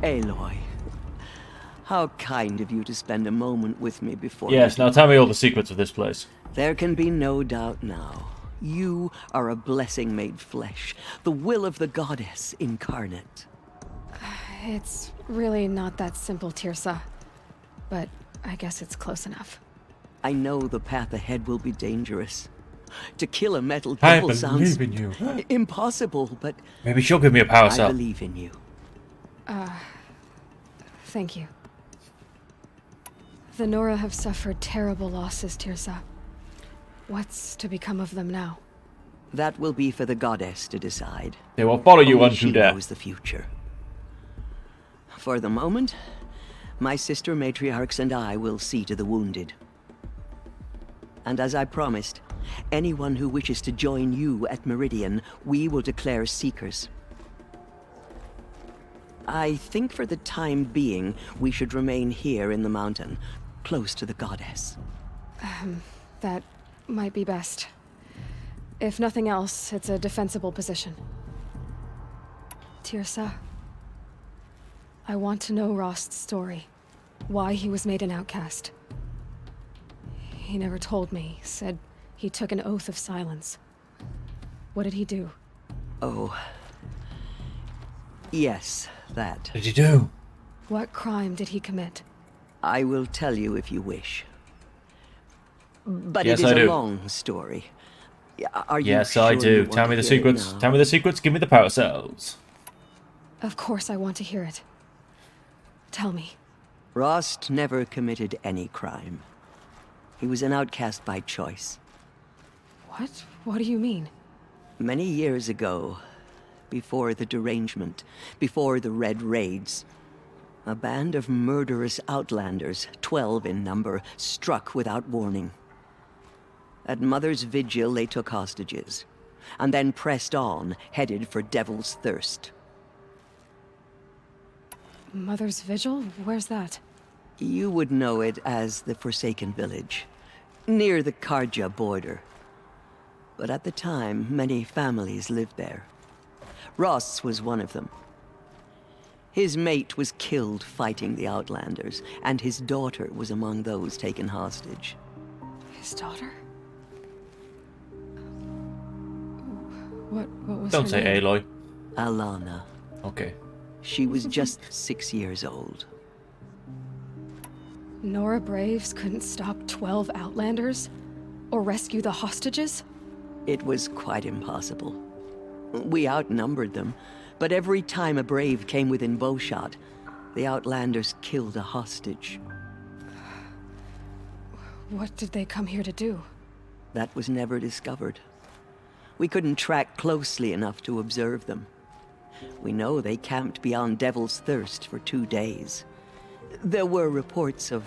Aloy, how kind of you to spend a moment with me before... Yes, now tell me all the secrets of this place. There can be no doubt now. You are a blessing made flesh, the will of the goddess incarnate. It's really not that simple, Tirsa. But I guess it's close enough. I know the path ahead will be dangerous. To kill a metal devil sounds in you. impossible, but Maybe she'll give me a power cell. I believe in you. Thank you. The Nora have suffered terrible losses, Tirsa. What's to become of them now? That will be for the goddess to decide. They will follow you Only unto she death. knows the future. For the moment, my sister matriarchs and I will see to the wounded. And as I promised, anyone who wishes to join you at Meridian, we will declare seekers. I think for the time being, we should remain here in the mountain, close to the goddess. That might be best. If nothing else, it's a defensible position. Tirsa, I want to know Rost's story. Why he was made an outcast. He never told me. Said he took an oath of silence. What did he do? Oh. Yes, that. What did you do? What crime did he commit? I will tell you if you wish. But Yes, it is I a do. long story. Are you Yes, sure I you do. want Tell to me the hear it secrets. now? Tell me the secrets. Give me the power cells. Of course I want to hear it. Tell me. Rost never committed any crime. He was an outcast by choice. What? What do you mean? Many years ago, before the derangement, before the Red Raids, a band of murderous outlanders, 12 in number, struck without warning. At Mother's Vigil, they took hostages, and then pressed on, headed for Devil's Thirst. Mother's Vigil? Where's that? You would know it as the Forsaken Village, near the Karja border. But at the time, many families lived there. Ross was one of them. His mate was killed fighting the Outlanders, and his daughter was among those taken hostage. His daughter? What was Don't her say name? Aloy. Alana. Okay. She was just 6 years old. Nora Braves couldn't stop 12 Outlanders? Or rescue the hostages? It was quite impossible. We outnumbered them, but every time a brave came within bowshot, the Outlanders killed a hostage. What did they come here to do? That was never discovered. We couldn't track closely enough to observe them. We know they camped beyond Devil's Thirst for 2 days. There were reports of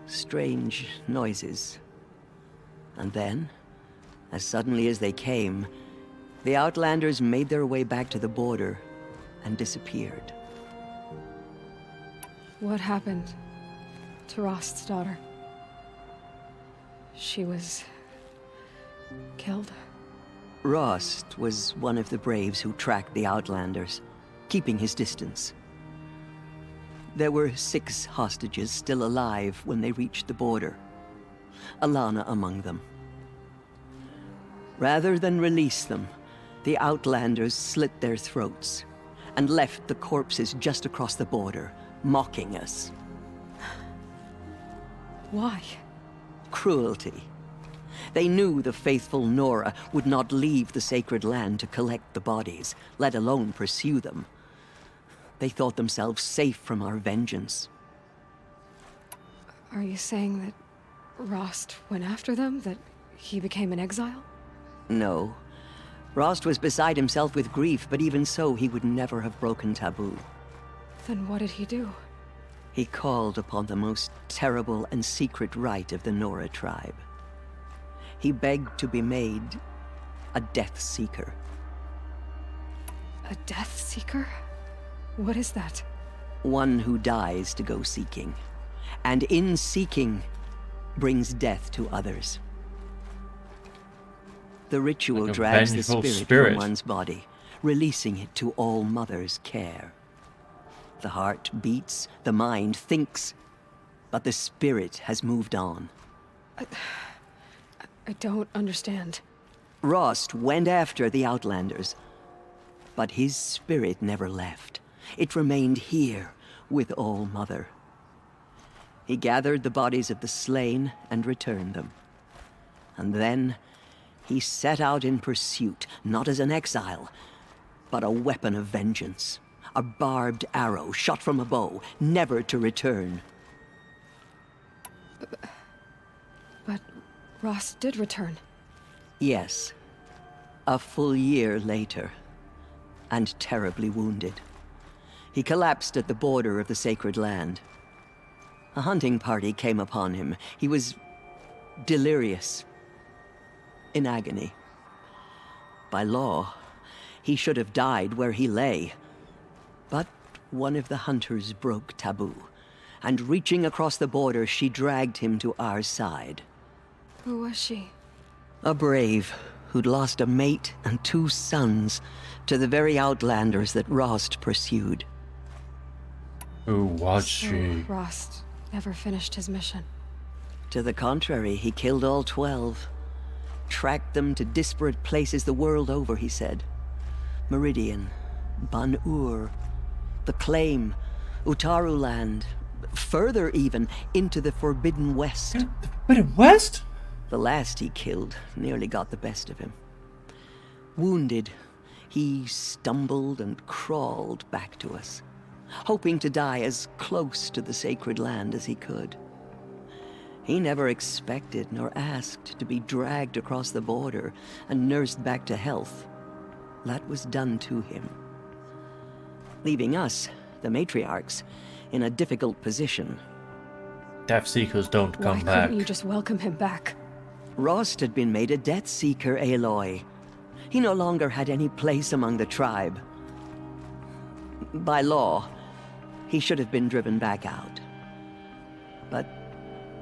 strange noises. And then, as suddenly as they came, the Outlanders made their way back to the border and disappeared. What happened to Rost's daughter? She was killed? Rost was one of the braves who tracked the Outlanders, keeping his distance. There were 6 hostages still alive when they reached the border, Alana among them. Rather than release them, the Outlanders slit their throats and left the corpses just across the border, mocking us. Why? Cruelty. They knew the faithful Nora would not leave the sacred land to collect the bodies, let alone pursue them. They thought themselves safe from our vengeance. Are you saying that Rost went after them? That he became an exile? No. Rost was beside himself with grief, but even so, he would never have broken taboo. Then what did he do? He called upon the most terrible and secret rite of the Nora tribe. He begged to be made a Death Seeker. A Death Seeker? What is that? One who dies to go seeking, and in seeking, brings death to others. The ritual Like a drags the vengeful spirit spirit. from one's body, releasing it to All Mother's care. The heart beats, the mind thinks, but the spirit has moved on. I don't understand. Rost went after the Outlanders, but his spirit never left. It remained here with All-Mother. He gathered the bodies of the slain and returned them. And then he set out in pursuit, not as an exile, but a weapon of vengeance. A barbed arrow shot from a bow, never to return. But Rost did return. Yes. A full year later, and terribly wounded. He collapsed at the border of the sacred land. A hunting party came upon him. He was delirious, in agony. By law, he should have died where he lay. But one of the hunters broke taboo, and reaching across the border, she dragged him to our side. Who was she? A brave who'd lost a mate and 2 sons to the very Outlanders that Rost pursued. Who was So she? Rost never finished his mission. To the contrary, he killed all 12. Tracked them to disparate places the world over, he said. Meridian, Ban-Ur, the Claim, Utaru Land, further even, into the Forbidden West. But in West? The last he killed nearly got the best of him. Wounded, he stumbled and crawled back to us, hoping to die as close to the sacred land as he could. He never expected nor asked to be dragged across the border and nursed back to health. That was done to him, leaving us, the matriarchs, in a difficult position. Death Seekers don't Why come back. couldn't you just welcome him back? Rost had been made a Death Seeker, Aloy. He no longer had any place among the tribe. By law, he should have been driven back out. But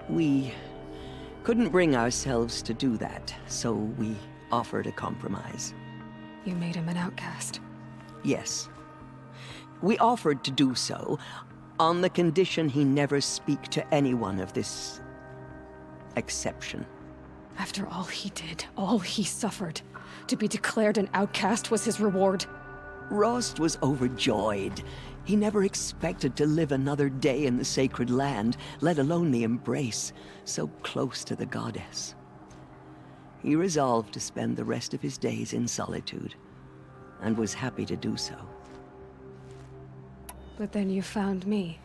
we couldn't bring ourselves to do that, so we offered a compromise. You made him an outcast. Yes. We offered to do so on the condition he never speak to anyone of this exception. After all he did, all he suffered, to be declared an outcast was his reward. Rost was overjoyed. He never expected to live another day in the sacred land, let alone the embrace, so close to the goddess. He resolved to spend the rest of his days in solitude, and was happy to do so. But then you found me,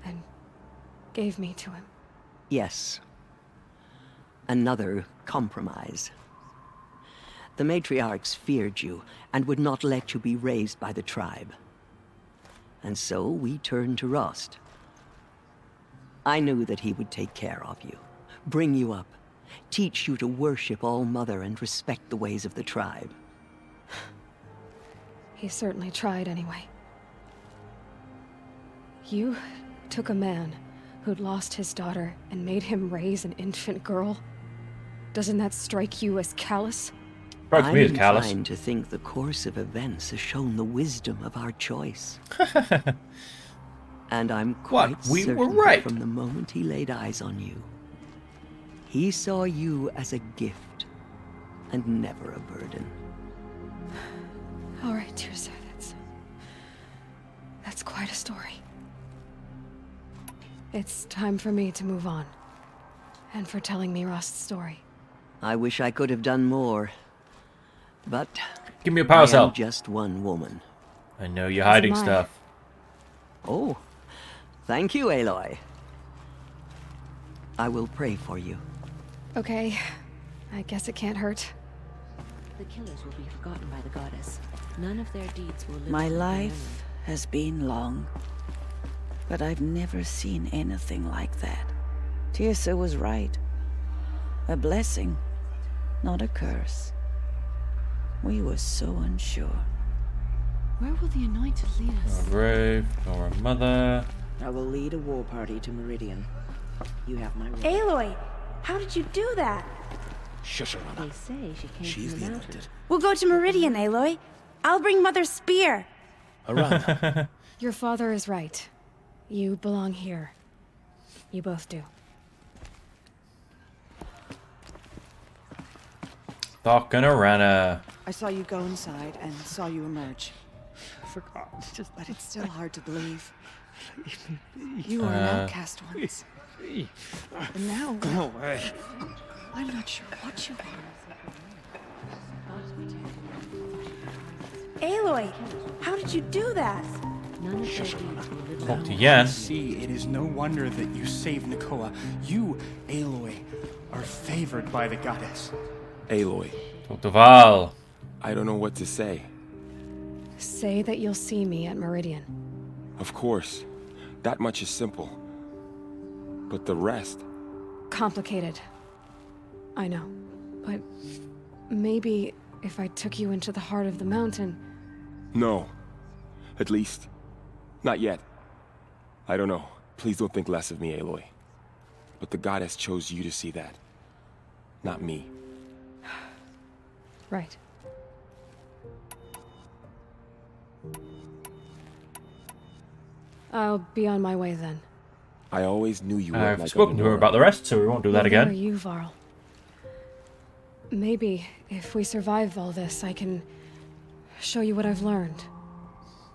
and gave me to him. Yes. Another compromise. The matriarchs feared you, and would not let you be raised by the tribe. And so we turned to Rost. I knew that he would take care of you, bring you up, teach you to worship All-Mother and respect the ways of the tribe. He certainly tried anyway. You took a man who'd lost his daughter and made him raise an infant girl? Doesn't that strike you as callous? Strikes me as I'm callous. inclined to think the course of events has shown the wisdom of our choice. And I'm quite We certain were that right. from the moment he laid eyes on you, he saw you as a gift and never a burden. All right, Tirsa, that's quite a story. It's time for me to move on. And for telling me Rost's story. I wish I could have done more, but Give me a power I cell. am just one woman. I know you're hiding As am I. stuff. Oh, thank you, Aloy. I will pray for you. Okay, I guess it can't hurt. The killers will be forgotten by the goddess. None of their deeds will live My on their life has been long, but I've never seen anything like that. Tirsa was right. A blessing, not a curse. We were so unsure. own. Where will the Anointed lead Nor us? a grave, nor a mother. I will lead a war party to Meridian. You have my word. Aloy, how did you do that? Shush her, They say she came She's from the the mountain. anointed. We'll go to Meridian, Aloy. I'll bring Mother's spear. Around. Your father is right. You belong here. You both do. Talking around. I saw you go inside and saw you emerge. I forgot. Just But it's still hard to believe. You were an outcast once. And now, Go away. I'm not sure what you are. Aloy, how did you do that? None of their deeds will live Talk on. to Yen. See, it is no wonder that you saved Nakoa. You, Aloy, are favored by the goddess. Aloy, Talk to Val. I don't know what to say. Say that you'll see me at Meridian. Of course, that much is simple. But the rest? Complicated. I know. But maybe if I took you into the heart of the mountain... No. At least, not yet. I don't know. Please don't think less of me, Aloy. But the goddess chose you to see that. Not me. Right. I'll be on my way then. I always knew you weren't I've like spoken to her about the rest, so we won't do that Neither are again. you, Varl. Maybe if we survive all this, I can show you what I've learned.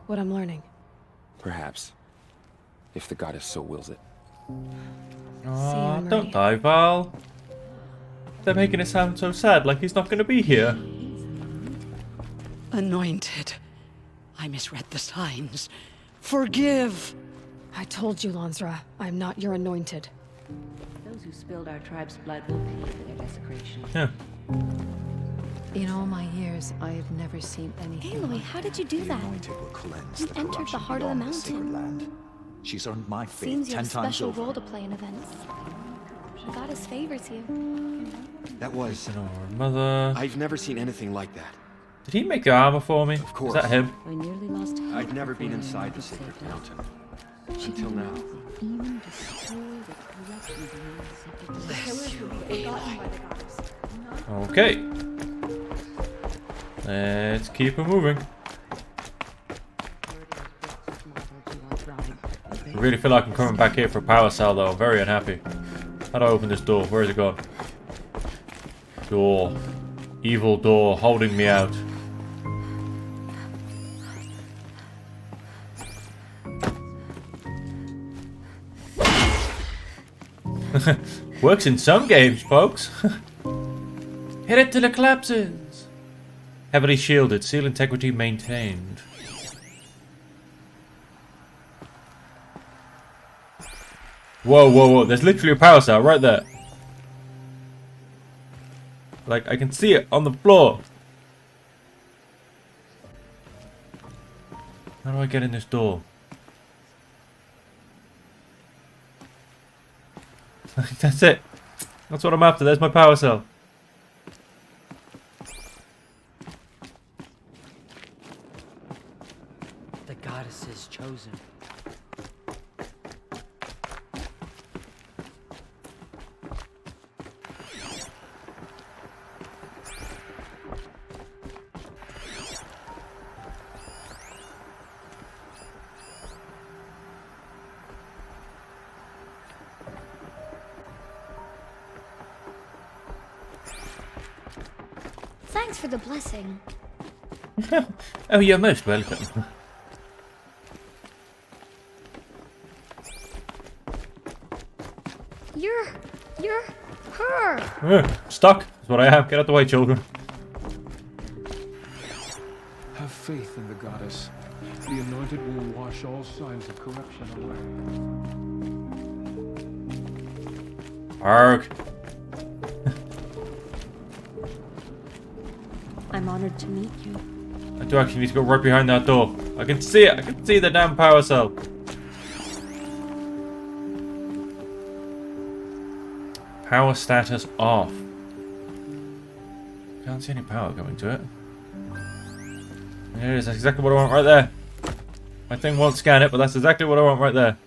What I'm learning. Perhaps. If the goddess so wills it. Aw, on don't Meridian. die, Val. They're making it sound so sad, like he's not going to be here. Anointed. I misread the signs. Forgive! I told you, Lansra, I'm not your anointed. Those who spilled our tribe's blood will pay for their desecration. Yeah. In all my years, I have never seen anything. Aloy, how did you do that? You entered the heart of the mountain. She's earned my faith Seems you 10 have a times special over. role to play in events. The goddess favors you. That was... Our mother. I've never seen anything like that. Did he make the armor for me? Of course. Is that him? I nearly lost hope I've never been before inside the Nakoa sacred saved us. mountain. Until now. Even destroy the corruption behind the sacred The place. pillars will be forgotten by the goddess. Okay. Let's keep it moving. I really feel like I'm coming back here for power cell though. I'm very unhappy. How do I open this door? Where is it gone? Door. Evil door holding me out. Works in some games, folks. Hit it till it collapses. Heavily shielded, seal integrity maintained. Whoa, whoa, whoa. There's literally a power cell right there. Like, I can see it on the floor. How do I get in this door? That's it. That's what I'm after. There's my power cell. The goddess is chosen. Thanks for the blessing. Oh, you're most welcome. You're her. Stuck. That's what I am. Get out the way, children. Have faith in the goddess. The anointed will wash all signs of corruption away. Arg. I'm honored to meet you. I do actually need to go right behind that door. I can see it. I can see the damn power cell. Power status off. Can't see any power going to it. There it is. That's exactly what I want right there. My thing won't scan it, but that's exactly what I want right there.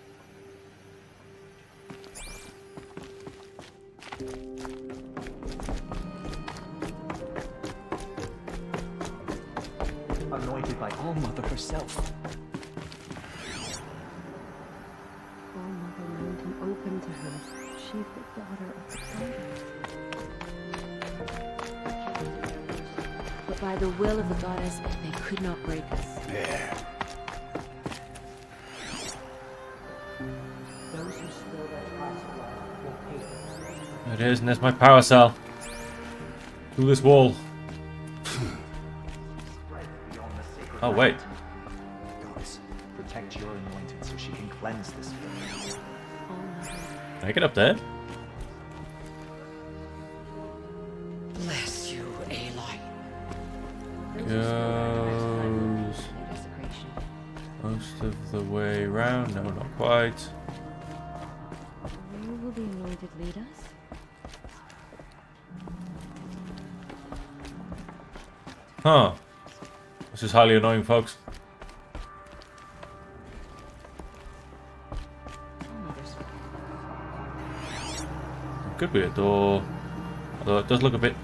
Anointed by All-Mother herself. because she's the daughter of the goddess. But by the will of the goddess, they could not break us. There. Those who spill their past blood will pay for it. There it is, and there's my power cell. Through this wall. Oh, wait. Goddess, protect your anointed so she can cleanse this place. Can I get up there? Bless you, Aloy. Goes most of the way around. No, not quite. Where will the anointed lead us? Huh. This is highly annoying, folks. It could be a door. Although it does look a bit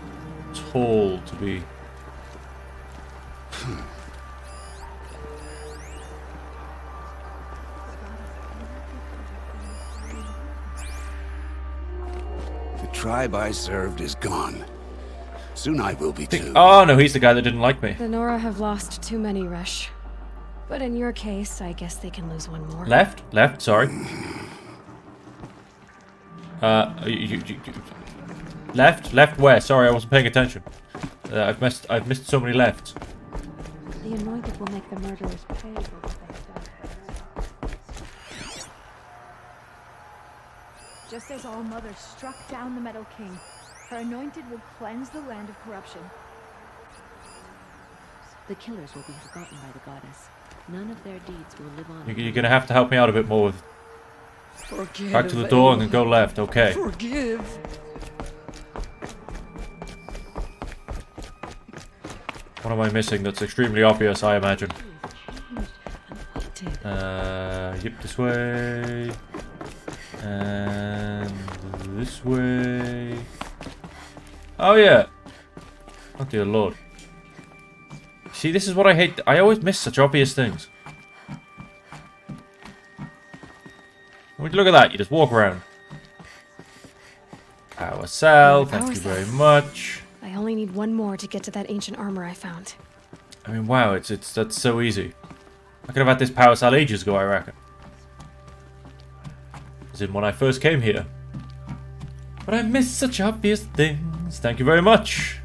tall to be. The tribe I served is gone. Soon I will be too. Oh no, he's the guy that didn't like me. The Nora have lost too many, Resh. But in your case, I guess they can lose one more. Left, sorry. Left where? Sorry, I wasn't paying attention. I've missed so many lefts. The anointed will make the murderers pay for what they've done. Just as All Mother struck down the Meadow King, her anointed will cleanse the land of corruption. The killers will be forgotten by the goddess. None of their deeds will live on. You're gonna have to help me out a bit more with. Forgive, Back to the door and then go left. Okay. Forgive. What am I missing? That's extremely obvious, I imagine. Yep, this way. And this way. Oh yeah. Oh dear lord. See, this is what I hate. I always miss such obvious things. Would you look at that? You just walk around. Power cell, thank you very much. I only need one more to get to that ancient armor I found. I mean, wow, that's so easy. I could have had this power cell ages ago, I reckon. As in when I first came here. But I miss such obvious things. Thank you very much.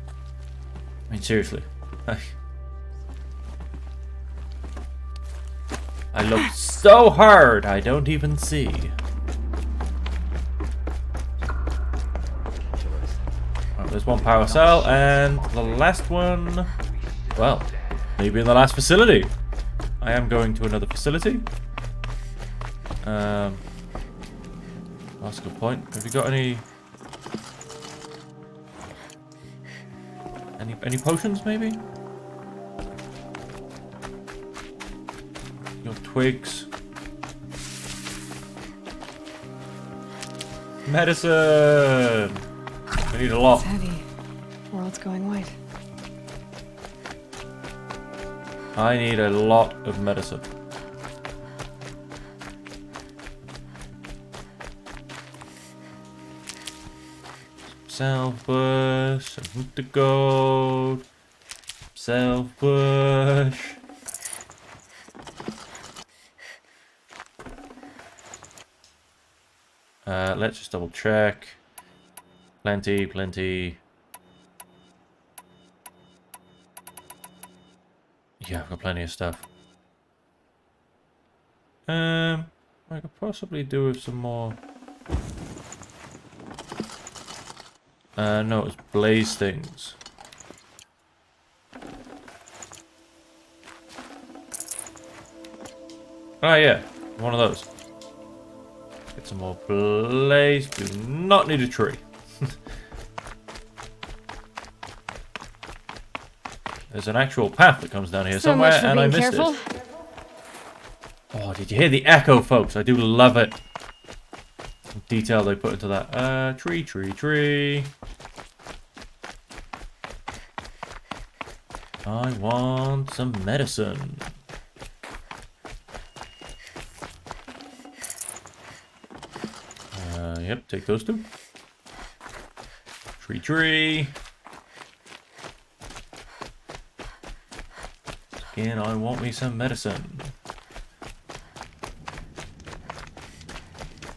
I mean, seriously. I looked so hard, I don't even see. Oh, there's one power cell, and the last one... Well, maybe in the last facility. I am going to another facility. That's a good point. Have you got any potions, maybe? Your twigs. Medicine! I need a lot. It's heavy. World's going white. I need a lot of medicine. Self bush, some to gold. Self bush. Let's just double check. Plenty. Yeah, I've got plenty of stuff. I could possibly do with some more. No, it's blaze things. Oh yeah, one of those. Get some more blaze. Do not need a tree. There's an actual path that comes down here somewhere, and I missed it. Oh, did you hear the echo, folks? I do love it. Some detail they put into that. Tree. I want some medicine. Yep, take those two. Tree. Again, I want me some medicine.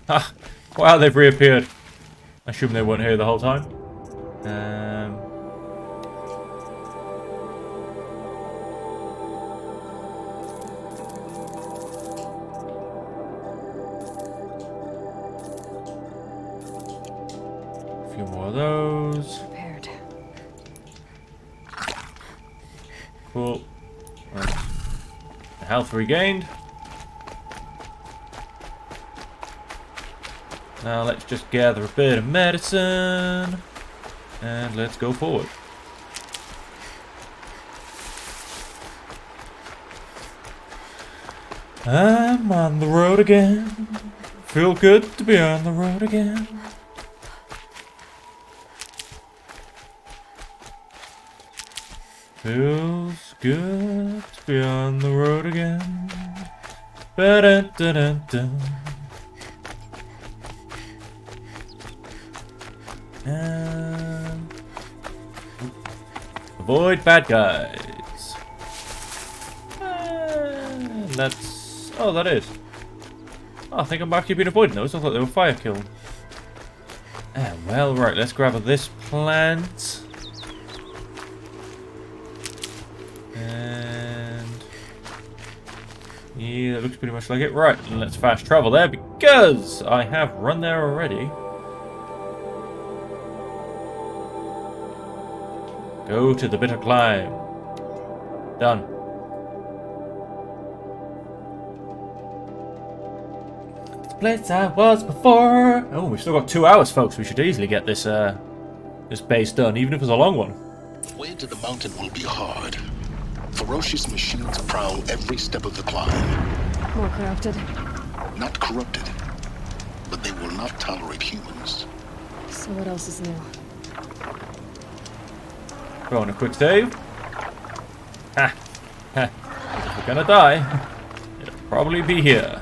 Ah, wow, they've reappeared. I assume they weren't here the whole time. A few more of those. Prepared. Cool. Right. Health regained. Now let's just gather a bit of medicine and let's go forward. I'm on the road again. Feel good to be on the road again. Feels good to be on the road again. Ba-da-da-da-da. Avoid bad guys. And that's... Oh, that is. Oh, I think I'm actually been avoiding those. I thought they were fire killing. Well, right. Let's grab this plant. And... yeah, that looks pretty much like it. Right, let's fast travel there because I have run there already. Go to the bitter climb. Done. The place I was before. Oh, we've still got 2 hours, folks. We should easily get this this base done, even if it's a long one. The way to the mountain will be hard. Ferocious machines prowl every step of the climb. More corrupted? Not corrupted, but they will not tolerate humans. So what else is new? Go on a quick save. Ha! Ha! If we're gonna die, it'll probably be here.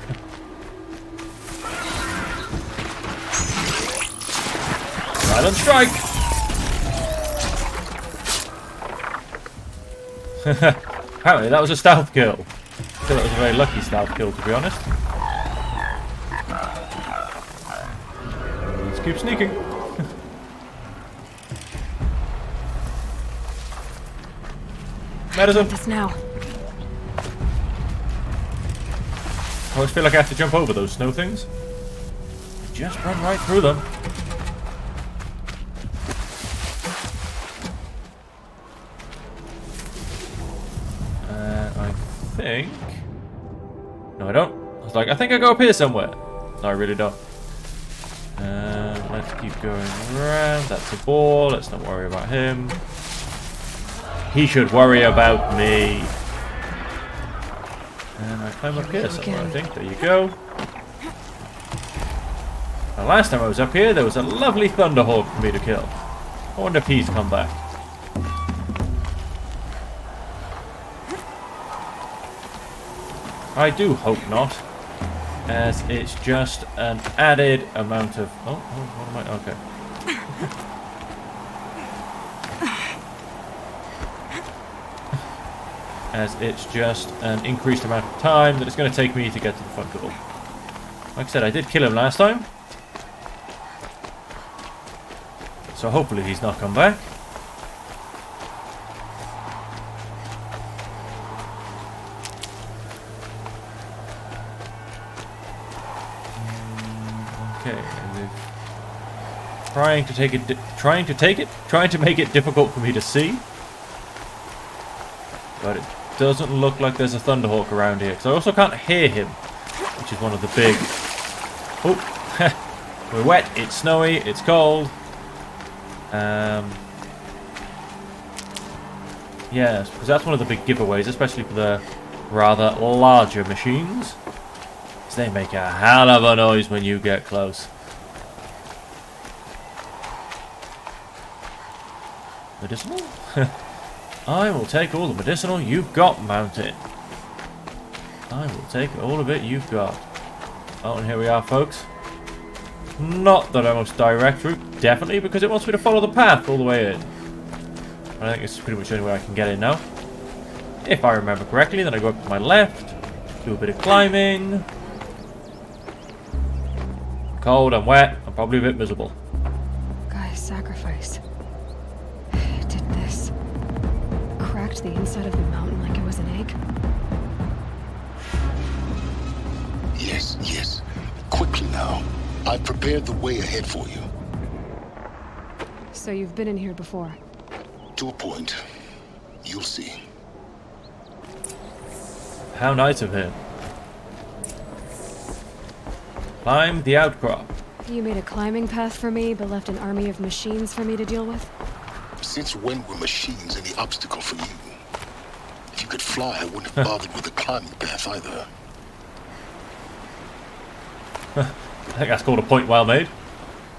Silent strike! Apparently that was a stealth kill. I feel that was a very lucky stealth kill, to be honest. Let's keep sneaking. Medicine. This now. I always feel like I have to jump over those snow things. Just run right through them. I think... no, I don't. I was like, I think I go up here somewhere. No, I really don't. Let's keep going around. That's a ball. Let's not worry about him. He should worry about me. And I climb up here somewhere, I think. There you go. Now, last time I was up here, there was a lovely Thunderhawk for me to kill. I wonder if he's come back. I do hope not, as it's just an added amount of... oh, what am I... okay. As it's just an increased amount of time that it's going to take me to get to the front door. Like I said, I did kill him last time. So hopefully he's not come back. Okay, and trying to make it difficult for me to see. But it doesn't look like there's a Thunderhawk around here. Because I also can't hear him. Which is one of the big... oh! We're wet, it's snowy, it's cold. Yes, because that's one of the big giveaways, especially for the rather larger machines. Because they make a hell of a noise when you get close. Medicinal? I will take all the medicinal you've got, Mountain. I will take all of it you've got. Oh, and here we are, folks. not the most direct route, definitely, because it wants me to follow the path all the way in. I think it's pretty much the only way I can get in now. If I remember correctly, then I go up to my left, do a bit of climbing. I'm cold, I'm wet, I'm probably a bit miserable. Gaia's sacrifice. It did this. Cracked the inside of the mountain like it was an egg. Yes, yes. Quickly now. I've prepared the way ahead for you. So you've been in here before? To a point. You'll see. How nice of him. Climb the outcrop. You made a climbing path for me, but left an army of machines for me to deal with? Since when were machines any obstacle for you? If you could fly, I wouldn't have bothered with the climbing path either. I think that's called a point well made.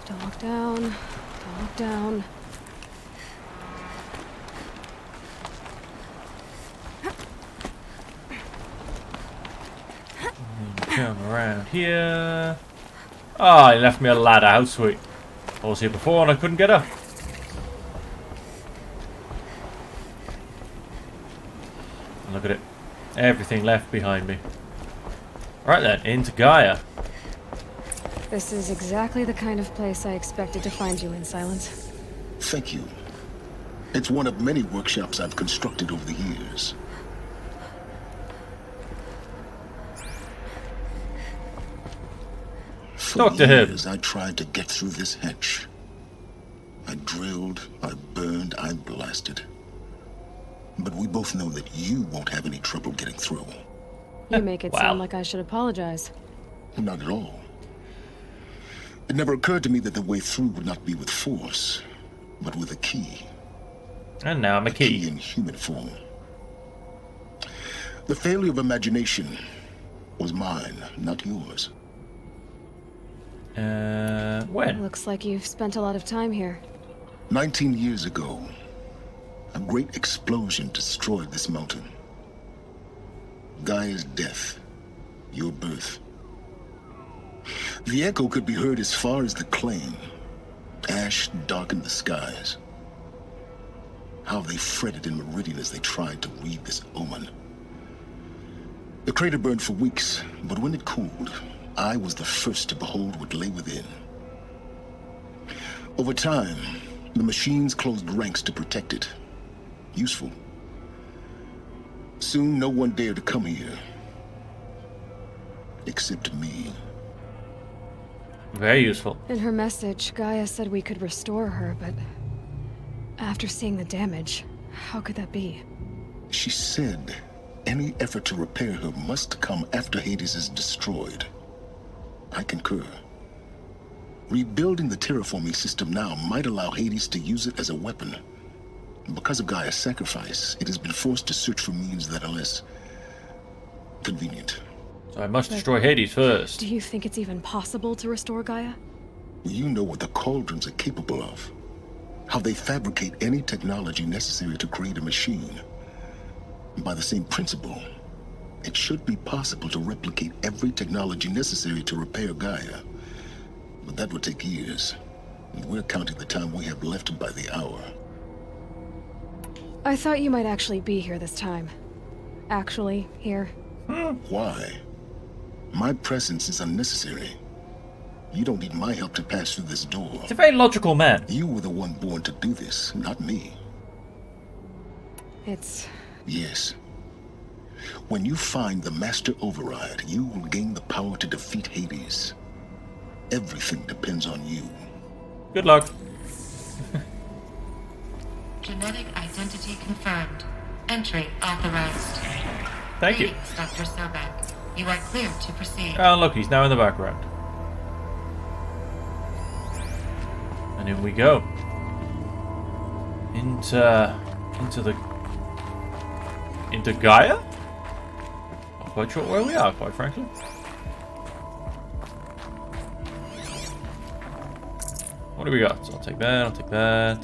Don't look down. Don't look down. Come around here. Ah, he left me a ladder. How sweet. I was here before and I couldn't get up. Look at it. Everything left behind me. Right then, into Gaia. This is exactly the kind of place I expected to find you in, Sylens. Thank you. It's one of many workshops I've constructed over the years. Talk to him. I tried to get through this hatch. I drilled, I burned, I blasted. But we both know that you won't have any trouble getting through. You make it sound like I should apologize. Not at all. It never occurred to me that the way through would not be with force, but with a key. And now I'm a key. In human form. The failure of imagination was mine, not yours. When? Looks like you've spent a lot of time here. 19 years ago, a great explosion destroyed this mountain. Gaia's death, your birth. The echo could be heard as far as the claim. Ash darkened the skies. How they fretted in Meridian as they tried to read this omen. The crater burned for weeks, but when it cooled, I was the first to behold what lay within. Over time, the machines closed ranks to protect it. Useful. Soon, no one dared to come here. Except me. Very useful. In her message, Gaia said we could restore her, but after seeing the damage, how could that be? She said any effort to repair her must come after Hades is destroyed. I concur. Rebuilding the terraforming system now might allow Hades to use it as a weapon. Because of Gaia's sacrifice, it has been forced to search for means that are less convenient. So I must destroy Hades first. Do you think it's even possible to restore Gaia? You know what the cauldrons are capable of. How they fabricate any technology necessary to create a machine. By the same principle, it should be possible to replicate every technology necessary to repair Gaia. But that would take years. And we're counting the time we have left by the hour. I thought you might actually be here this time. Actually, here. Why? My presence is unnecessary. You don't need my help to pass through this door. It's a very logical man. You were the one born to do this, not me. It's... Yes. When you find the Master Override, you will gain the power to defeat Hades. Everything depends on you. Good luck. Genetic identity confirmed. Entry authorized. Thank you. Dr. Sobek. You are clear to proceed. Oh, look, he's now in the background. And in we go. Into Gaia? Not quite sure where we are, quite frankly. What do we got? So I'll take that, I'll take that.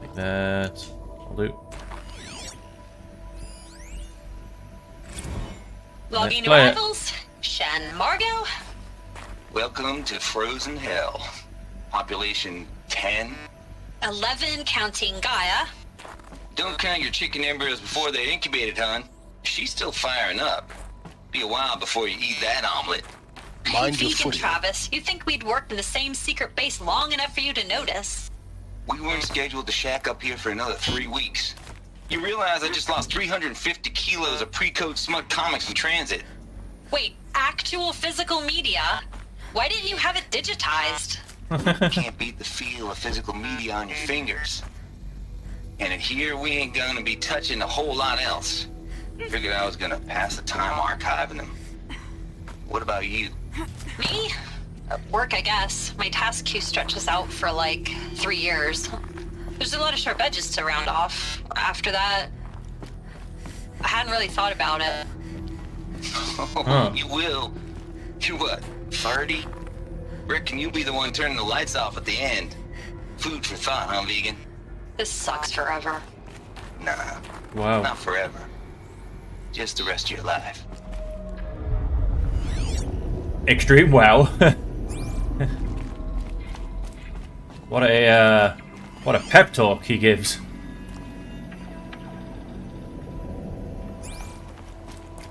Take that. I'll do. Logging arrivals. Shan Margot. Welcome to Frozen Hell. Population 10. 11 counting Gaia. Don't count your chicken embryos before they're incubated, hon. She's still firing up. Be a while before you eat that omelet. Mind your footing, Travis. You'd think we'd worked in the same secret base long enough for you to notice. We weren't scheduled to shack up here for another 3 weeks. You realize I just lost 350 kilos of pre-code smug comics in transit. Wait, actual physical media? Why didn't you have it digitized? Can't beat the feel of physical media on your fingers. And in here, we ain't gonna be touching a whole lot else. Figured I was gonna pass the time archiving them. What about you? Me? Work, I guess. My task queue stretches out for like 3 years. There's a lot of sharp edges to round off. After that, I hadn't really thought about it. Oh, you will. You're what, 30? Reckon you'll be the one turning the lights off at the end. Food for thought, huh, vegan? This sucks forever. Nah. Wow. Not forever. Just the rest of your life. Extreme wow. What a pep talk he gives.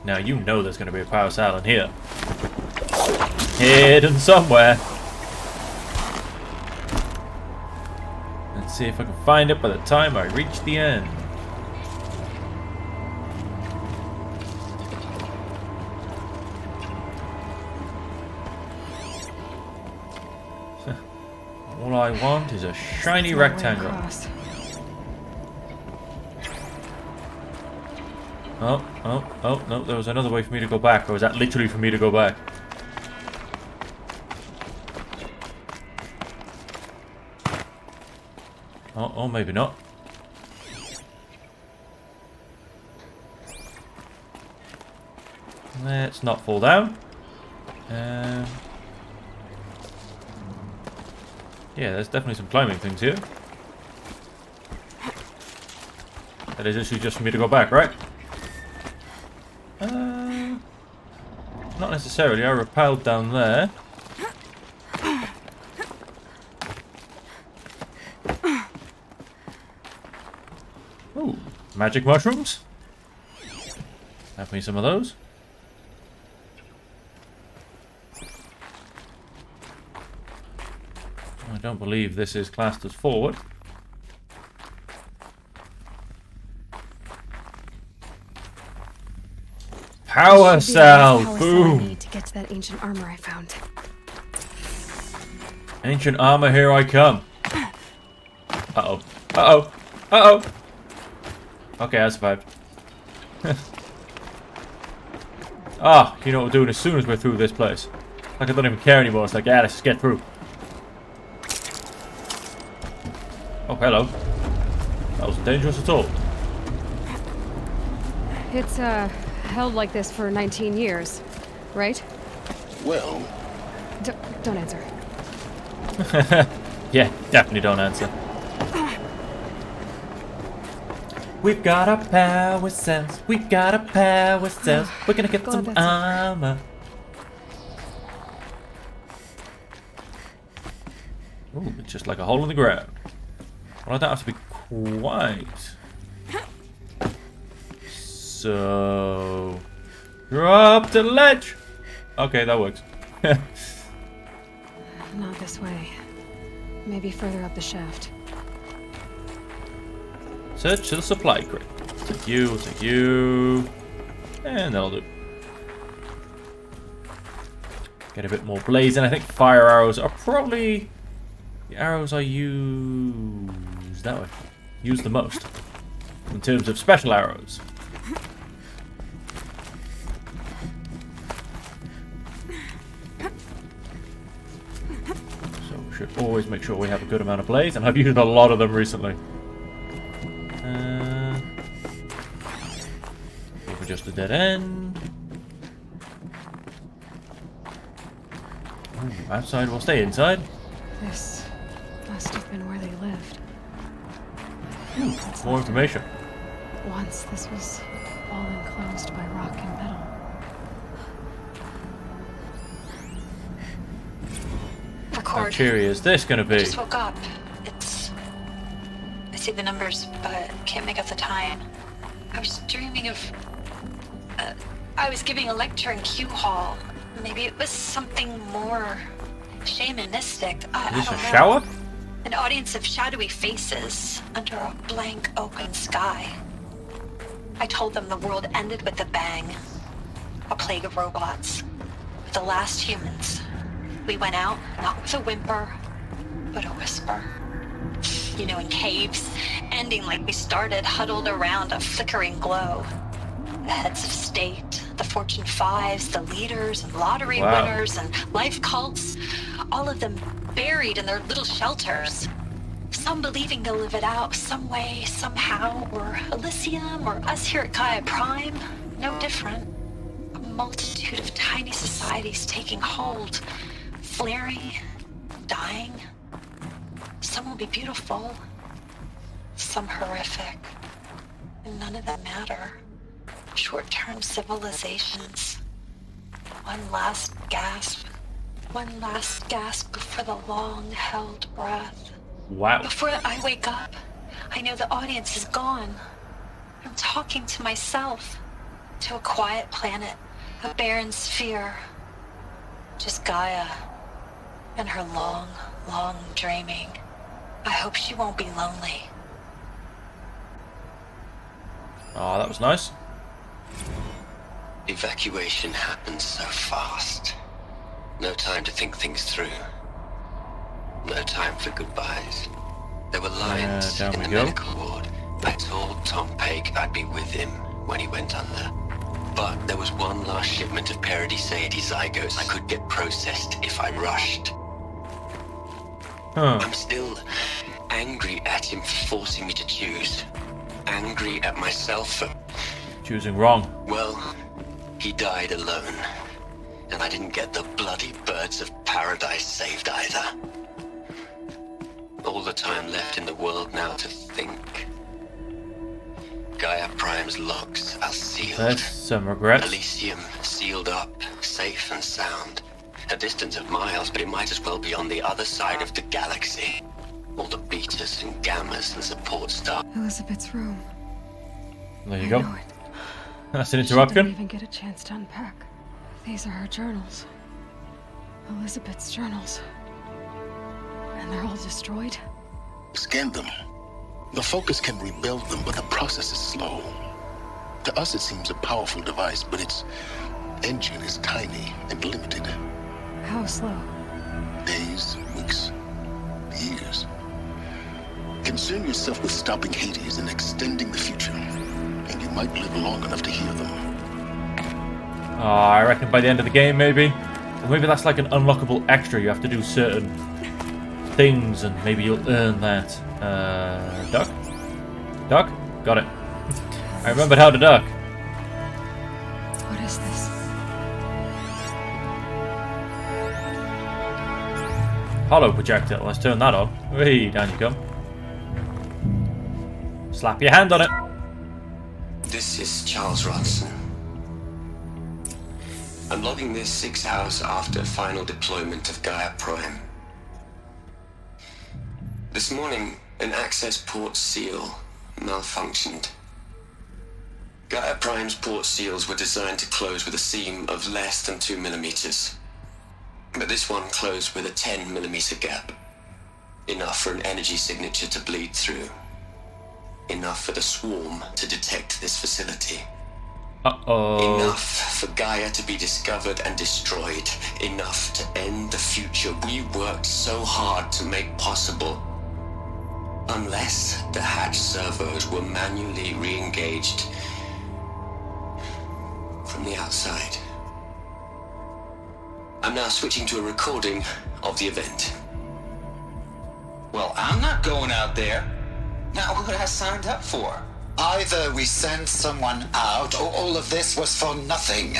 Now you know there's going to be a power cell in here. Hidden somewhere. Let's see if I can find it by the time I reach the end. All I want is a shiny rectangle. Oh, no, there was another way for me to go back. Or was that literally for me to go back? Oh, maybe not. Let's not fall down. Yeah, there's definitely some climbing things here. That is actually just for me to go back, right? Not necessarily. I rappelled down there. Ooh, magic mushrooms. Have me some of those. I don't believe this is classed as forward. Power cell! Boom! I need to get to that ancient armor I found. Ancient armor, here I come. Uh-oh. Uh-oh. Uh-oh. Okay, I survived. Ah, you know what we're doing as soon as we're through this place. Like I don't even care anymore. It's like, yeah, let's just get through. Oh, hello. That wasn't dangerous at all. It's, held like this for 19 years, right? Well... Don't answer. Yeah, definitely don't answer. We've got our power cells. We've got our power cells. We're gonna get some armor. Ooh, it's just like a hole in the ground. Well, I don't have to be quite. So... drop the ledge! Okay, that works. Not this way. Maybe further up the shaft. Search the supply crate. Take you, take you. And that'll do. Get a bit more blazing. I think fire arrows are probably the arrows I use that way. Use the most. In terms of special arrows. So we should always make sure we have a good amount of blaze, and I've used a lot of them recently. Over just a dead end. Ooh, outside, we'll stay inside. This must have been where they lived. More information. Once this was all enclosed by rock and metal. How cheery is this going to be? I just woke up. I see the numbers, but can't make out the time. I was dreaming of... I was giving a lecture in Q Hall. Maybe it was something more shamanistic. I don't know. Shower? An audience of shadowy faces under a blank open sky. I told them the world ended with a bang. A plague of robots. The last humans. We went out, not with a whimper, but a whisper. You know, in caves, ending like we started, huddled around a flickering glow. The heads of state, the Fortune 5s, the leaders and lottery winners and life cults, all of them buried in their little shelters. Some believing they'll live it out some way, somehow, or Elysium, or us here at GAIA Prime, no different. A multitude of tiny societies taking hold, flaring, dying. Some will be beautiful, some horrific, and none of them matter. Short-term civilizations. One last gasp before the long-held breath. Wow. Before I wake up, I know the audience is gone. I'm talking to myself, to a quiet planet, a barren sphere. Just Gaia and her long, long dreaming. I hope she won't be lonely. Oh, that was nice. Evacuation happened so fast. No time to think things through. No time for goodbyes. There were lines in the medical ward. I told Tom Pake I'd be with him when he went under. But there was one last shipment of Peridiceidae zygotes I could get processed if I rushed. I'm still angry at him for forcing me to choose. Angry at myself for... choosing wrong. Well, he died alone. And I didn't get the bloody birds of paradise saved either. All the time left in the world now to think. GAIA Prime's logs are sealed. That's some regrets. Elysium sealed up, safe and sound. A distance of miles, but it might as well be on the other side of the galaxy. All the betas and gammas and support staff. Elizabeth's room. There you go. Know it. That's an She didn't interruption. even get a chance to unpack. These are her journals. Elizabeth's journals. And they're all destroyed? Scan them. The Focus can rebuild them, but the process is slow. To us, it seems a powerful device, but its engine is tiny and limited. How slow? Days, weeks, years. Concern yourself with stopping Hades and extending the future, and you might live long enough to hear them. Oh, I reckon by the end of the game, maybe. Or maybe that's like an unlockable extra. You have to do certain things, and maybe you'll earn that. Duck? Duck? Got it. I remembered how to duck. What is this? Hollow projectile. Let's turn that on. Hey, down you come. Slap your hand on it. This is Charles Rodson. I'm logging this 6 hours after final deployment of GAIA Prime. This morning, an access port seal malfunctioned. GAIA Prime's port seals were designed to close with a seam of less than 2 millimeters. But this one closed with a 10 millimeter gap. Enough for an energy signature to bleed through. Enough for the swarm to detect this facility. Uh-oh. Enough for Gaia to be discovered and destroyed. Enough to end the future we worked so hard to make possible. Unless the hatch servos were manually re-engaged from the outside. I'm now switching to a recording of the event. Well, I'm not going out there. Not what I signed up for. Either we send someone out, or all of this was for nothing.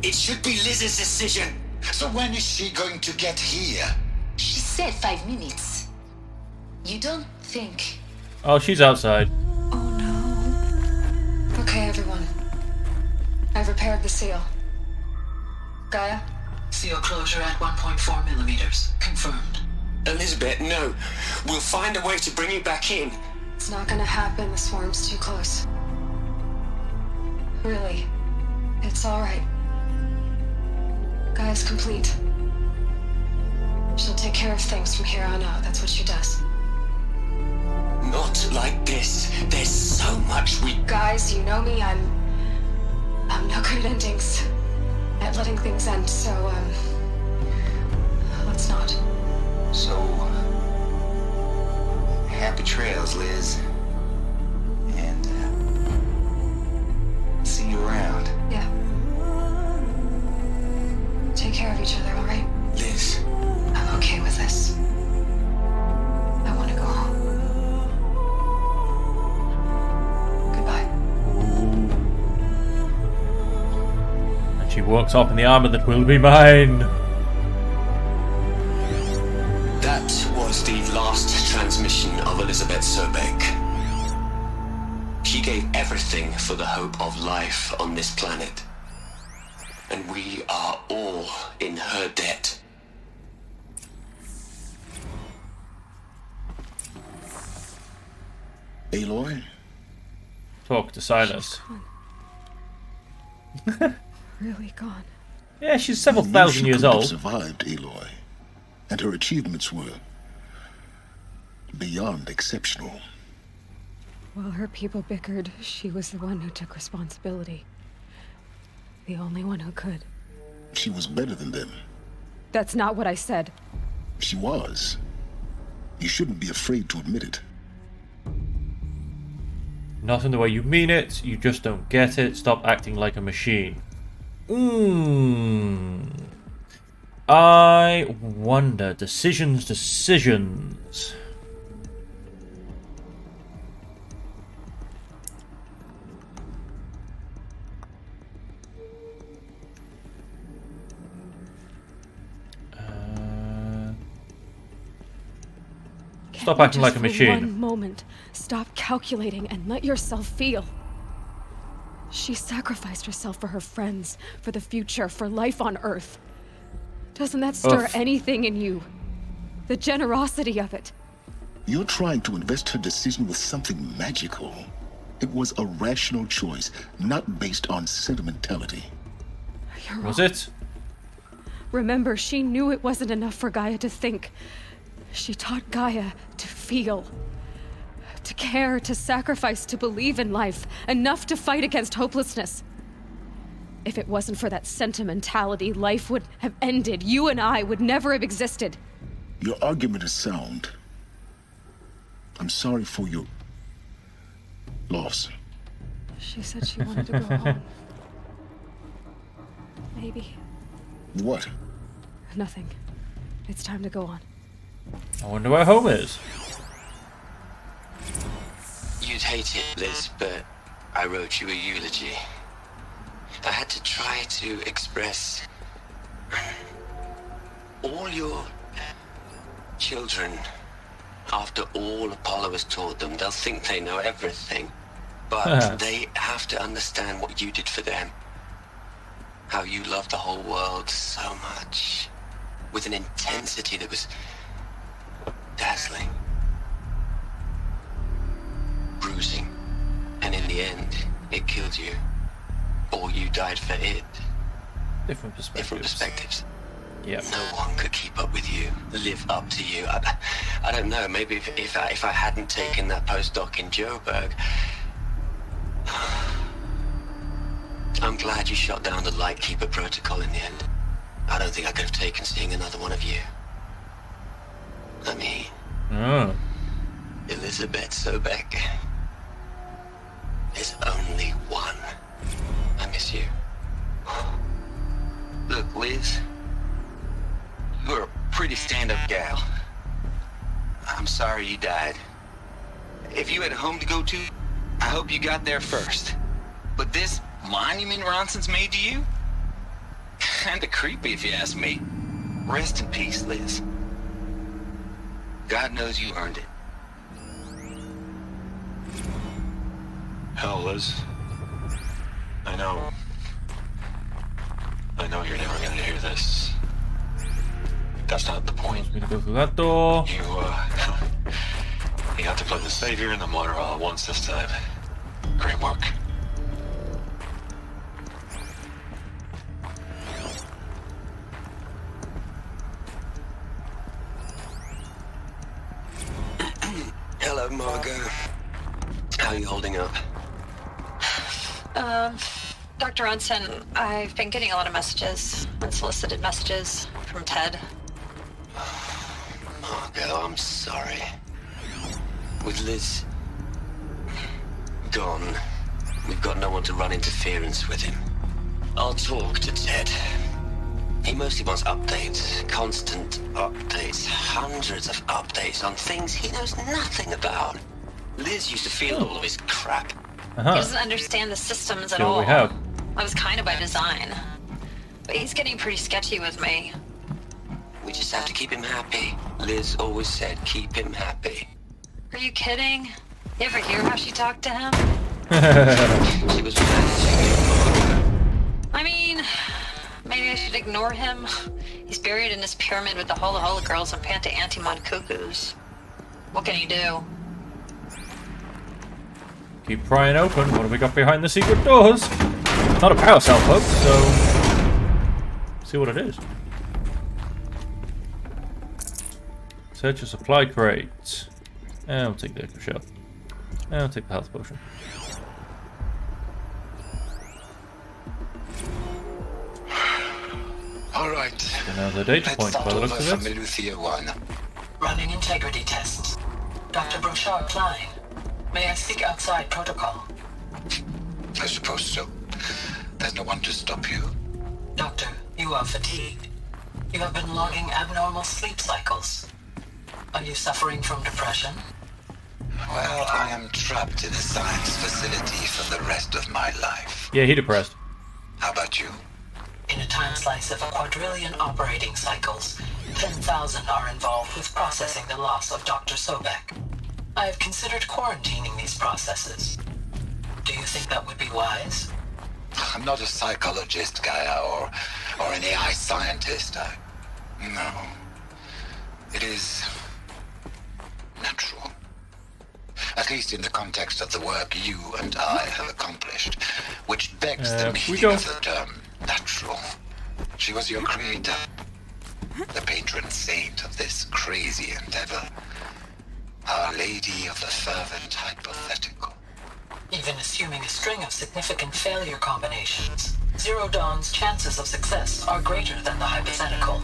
It should be Liz's decision. So when is she going to get here? She said 5 minutes. You don't think... Oh, she's outside. Okay, everyone. I've repaired the seal. Gaia? Seal closure at 1.4 millimeters. Confirmed. Elizabeth, no. We'll find a way to bring you back in. It's not gonna happen. The swarm's too close. Really. It's alright. Gaia's complete. She'll take care of things from here on out. That's what she does. Not like this. There's so much we... Guys, you know me. I'm no good at endings. At letting things end, so, let's not. So, happy trails, Liz. And, see you around. Yeah. Take care of each other, alright? Liz. I'm okay with this. I want to go home. Goodbye. And she walks off in the armor that will be mine. That was the last transmission of Elizabeth Sobeck. She gave everything for the hope of life on this planet. And we are all in her debt. Aloy? Talk to Sylens. Really gone. Yeah, she's several thousand years old. She survived, Aloy. And her achievements were beyond exceptional. While her people bickered, she was the one who took responsibility. The only one who could. She was better than them. That's not what I said. She was. You shouldn't be afraid to admit it. Not in the way you mean it, you just don't get it. Stop acting like a machine. I wonder. Decisions. Stop acting like a machine. One moment, stop calculating and let yourself feel. She sacrificed herself for her friends, for the future, for life on Earth. Doesn't that stir anything in you? The generosity of it. You're trying to invest her decision with something magical. It was a rational choice, not based on sentimentality. You're wrong. Was it? Remember, she knew it wasn't enough for Gaia to think. She taught Gaia to feel. To care, to sacrifice, to believe in life. Enough to fight against hopelessness. If it wasn't for that sentimentality, life would have ended. You and I would never have existed. Your argument is sound. I'm sorry for your loss. She said she wanted to go home. Maybe. What? Nothing. It's time to go on. I wonder where home is. You'd hate it, Liz, but I wrote you a eulogy. I had to try to express all your children. After all Apollo has taught them, they'll think they know everything. But they have to understand what you did for them. How you loved the whole world so much. With an intensity that was dazzling. Bruising. And in the end, it killed you. Or you died for it. Different perspectives. Yeah. No one could keep up with you, live up to you. I don't know. Maybe if I hadn't taken that postdoc in Joburg, I'm glad you shot down the Lightkeeper protocol in the end. I don't think I could have taken seeing another one of you. I mean, Elizabeth Sobeck. There's only one. I miss you. Look, Liz. You're a pretty stand-up gal. I'm sorry you died. If you had a home to go to, I hope you got there first. But this monument Ronson's made to you? Kinda creepy if you ask me. Rest in peace, Liz. God knows you earned it. Hell, Liz. I know you're never gonna hear this. That's not the point. I'm gonna go through that door. You have to play the savior and the martyr all at once this time. Great work. Hello, Margot. How are you holding up? Dr. Ronson, I've been getting a lot of messages, unsolicited messages from Ted. Margot, I'm sorry. With Liz gone, we've got no one to run interference with him. I'll talk to Ted. He mostly wants updates, constant updates, hundreds of updates on things he knows nothing about. Liz used to field all of his crap. He doesn't understand the systems at all. That was kind of by design. But he's getting pretty sketchy with me. We just have to keep him happy. Liz always said keep him happy. Are you kidding? You ever hear how she talked to him? She was managing him. I mean, maybe I should ignore him. He's buried in his pyramid with the Hola Hola girls and Panta Antimon cuckoos. What can you do? Keep prying open. What have we got behind the secret doors? It's not a power cell, folks, so... see what it is. Search a supply crate. I'll take the echo shell. I'll take the health potion. All right. Another data point by the looks of it. Meluthia 1. Running integrity tests. Dr. Brochard Klein. May I speak outside protocol? I suppose so. There's no one to stop you. Doctor, you are fatigued. You have been logging abnormal sleep cycles. Are you suffering from depression? Well, I am trapped in a science facility for the rest of my life. Yeah, he depressed. How about you? In a time slice of a quadrillion operating cycles, 10,000 are involved with processing the loss of Dr. Sobek. I have considered quarantining these processes. Do you think that would be wise? I'm not a psychologist, Gaia, or an AI scientist. No. It is natural. At least in the context of the work you and I have accomplished, which begs the meaning of the term natural. She was your creator, the patron saint of this crazy endeavor. Our Lady of the Fervent Hypothetical. Even assuming a string of significant failure combinations, Zero Dawn's chances of success are greater than the hypothetical.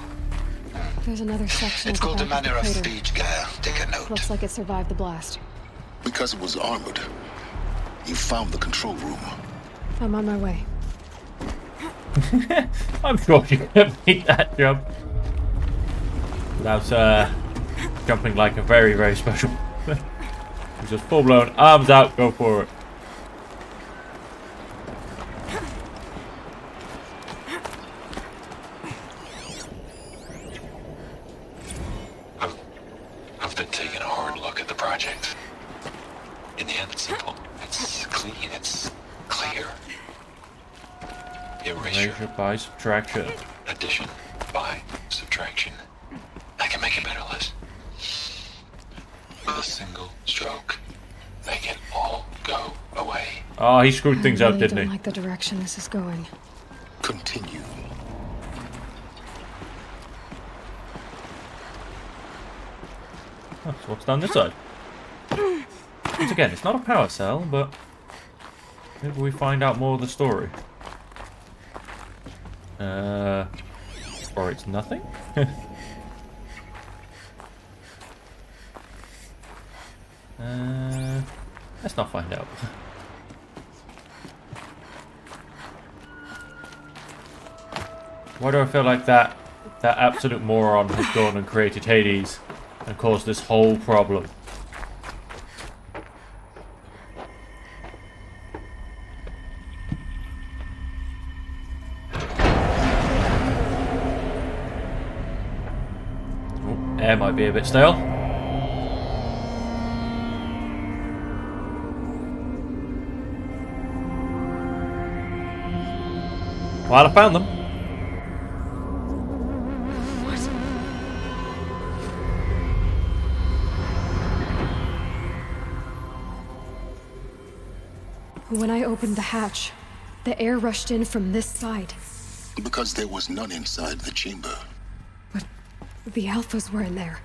There's another section. It's called a manner of speech, Gaia. Take a note. Looks like it survived the blast. Because it was armored. You found the control room. I'm on my way. I'm sure you can make that jump. Without jumping like a very, very special. It's just full blown arms out, go for it. I've been taking a hard look at the project. In the end, it's simple. It's clean. It's clear. Erasure by subtraction. Addition by subtraction. I can make it better, Liz. With a single stroke, make it all go away. Oh, he screwed things up, I didn't don't he? like the direction this is going. Continue. Oh, so what's down this side? Once again, it's not a power cell, but maybe we find out more of the story. Or it's nothing? Let's not find out. Why do I feel like that absolute moron has gone and created Hades and caused this whole problem? Air might be a bit stale. Well, I found them. When I opened the hatch, the air rushed in from this side. Because there was none inside the chamber. But the Alphas were in there.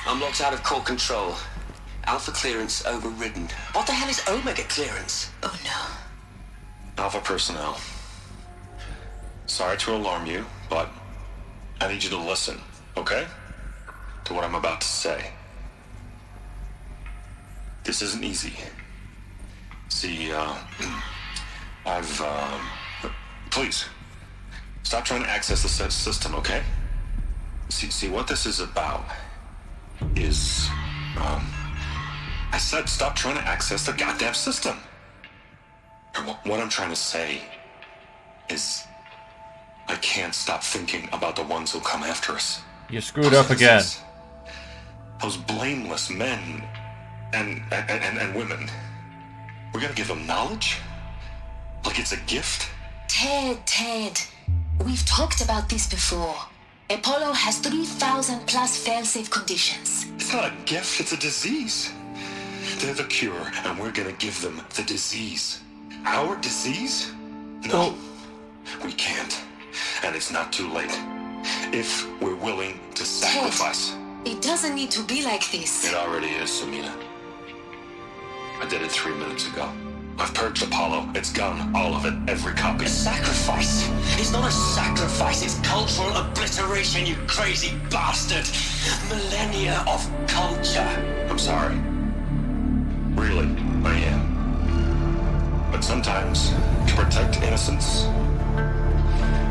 Unlocked out of core control. Alpha clearance overridden. What the hell is Omega clearance? Oh no. Alpha personnel. Sorry to alarm you, but I need you to listen, okay? To what I'm about to say. This isn't easy. See, please, stop trying to access the system, okay? See, what this is about is, I said stop trying to access the goddamn system. What I'm trying to say is I can't stop thinking about the ones who'll come after us. You screwed up again. Those blameless men and women. We're gonna give them knowledge? Like it's a gift? Ted. We've talked about this before. Apollo has 3,000 plus failsafe conditions. It's not a gift, it's a disease. They're the cure, and we're gonna give them the disease. Our disease? No, we can't. And it's not too late. If we're willing to sacrifice. Ted, it doesn't need to be like this. It already is, Samina. I did it 3 minutes ago. I've purged Apollo. It's gone. All of it. Every copy. A sacrifice? It's not a sacrifice. It's cultural obliteration, you crazy bastard. Millennia of culture. I'm sorry. Really, I am. But sometimes, to protect innocence,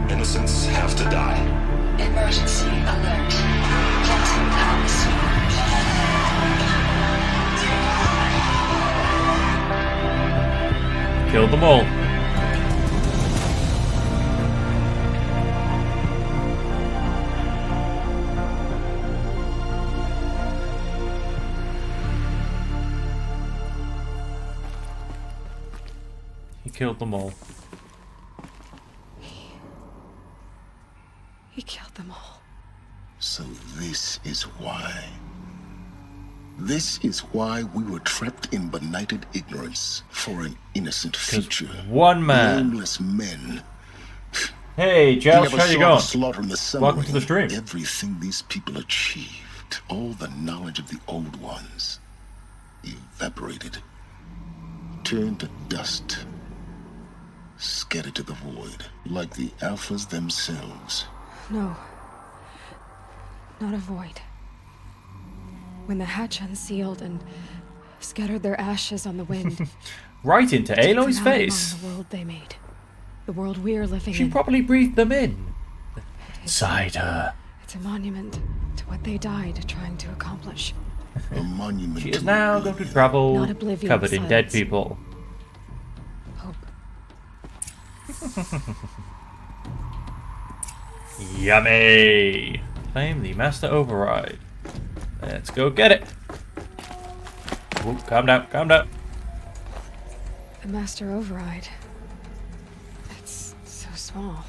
innocents have to die. Emergency alert. Captain atmosphere. Killed them all. He killed them all. He killed them all. So this is why. This is why we were trapped in benighted ignorance for an innocent future. One man. Nameless men. Hey, Giles, how you going? Slaughter in the Welcome to the stream. Everything these people achieved, all the knowledge of the old ones, evaporated, turned to dust, scattered to the void, like the Alphas themselves. No. Not a void. When the hatch unsealed and scattered their ashes on the wind. Right into Aloy's face. The world they made. The world we're living in. She probably breathed them in. Inside her. It's a monument to what they died trying to accomplish. A monument. She is now going to travel covered in dead people. Hope. Yummy! Claim the master override. Let's go get it. Ooh, calm down, calm down. The master override. It's so small.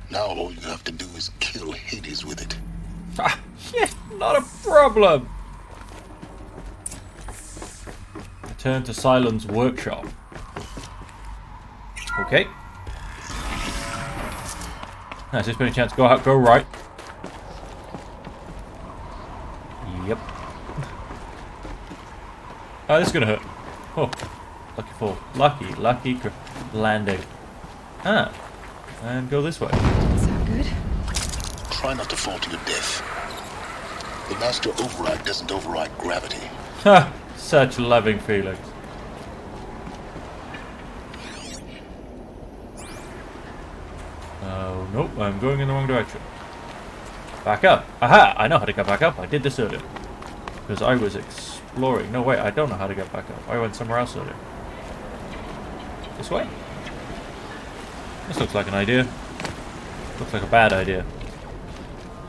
Now all you have to do is kill Hades with it. Ah, yeah, not a problem. Return to Sylens workshop. Okay. Nice, just been a chance. Go out, go right. Yep. Oh, this is gonna hurt. Oh, lucky fall. Lucky landing. Ah, and go this way. Is that good? Try not to fall to your death. The master override doesn't override gravity. Ha! Such loving feelings. Oh, nope, I'm going in the wrong direction. Back up. Aha! I know how to get back up. I did this earlier. Because I was exploring. No, wait, I don't know how to get back up. I went somewhere else earlier. This way? This looks like an idea. Looks like a bad idea.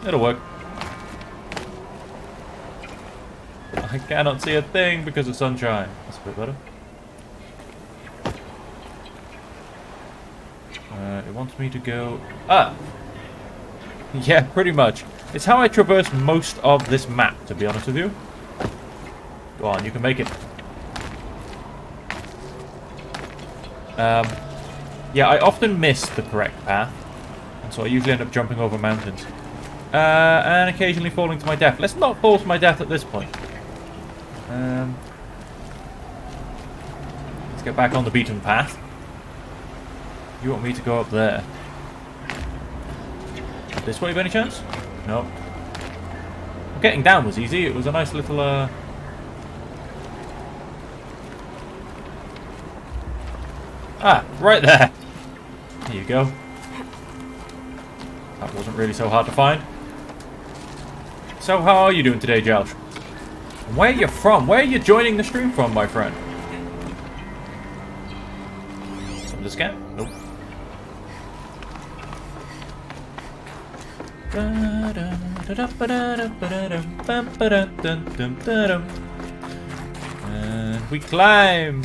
It'll work. I cannot see a thing because of sunshine. That's a bit better. It wants me to go up. Yeah, pretty much. It's how I traverse most of this map, to be honest with you. Go on, you can make it. Yeah, I often miss the correct path. And so I usually end up jumping over mountains. And occasionally falling to my death. Let's not fall to my death at this point. Let's get back on the beaten path. You want me to go up there? This way by any chance? No. Getting down was easy. It was a nice little Ah, right there. There you go. That wasn't really so hard to find. So how are you doing today, Josh? Where are you from? Where are you joining the stream from, my friend? Some this guy? Nope. And we climb.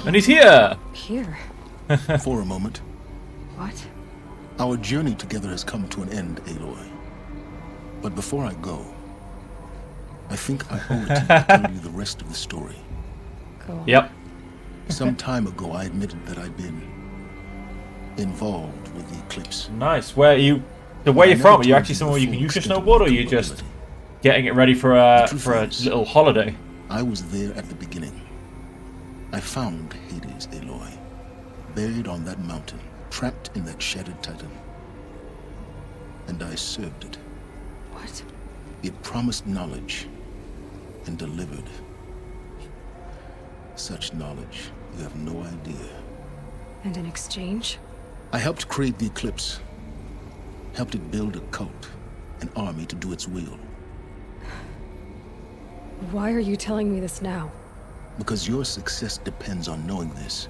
And he's here. Here. For a moment. What? Our journey together has come to an end, Aloy. But before I go, I think I owe it to you to tell you the rest of the story. Go on. Yep. Some time ago, I admitted that I'd been involved with the eclipse. Nice. Where are you? Where you're from? Are you actually somewhere you can use your snowboard, or are you just getting it ready for a little holiday? I was there at the beginning. I found Hades, Aloy, buried on that mountain, trapped in that shattered titan. And I served it. What? It promised knowledge and delivered. Such knowledge, you have no idea. And in exchange? I helped create the eclipse. Helped it build a cult, an army to do its will. Why are you telling me this now? Because your success depends on knowing this.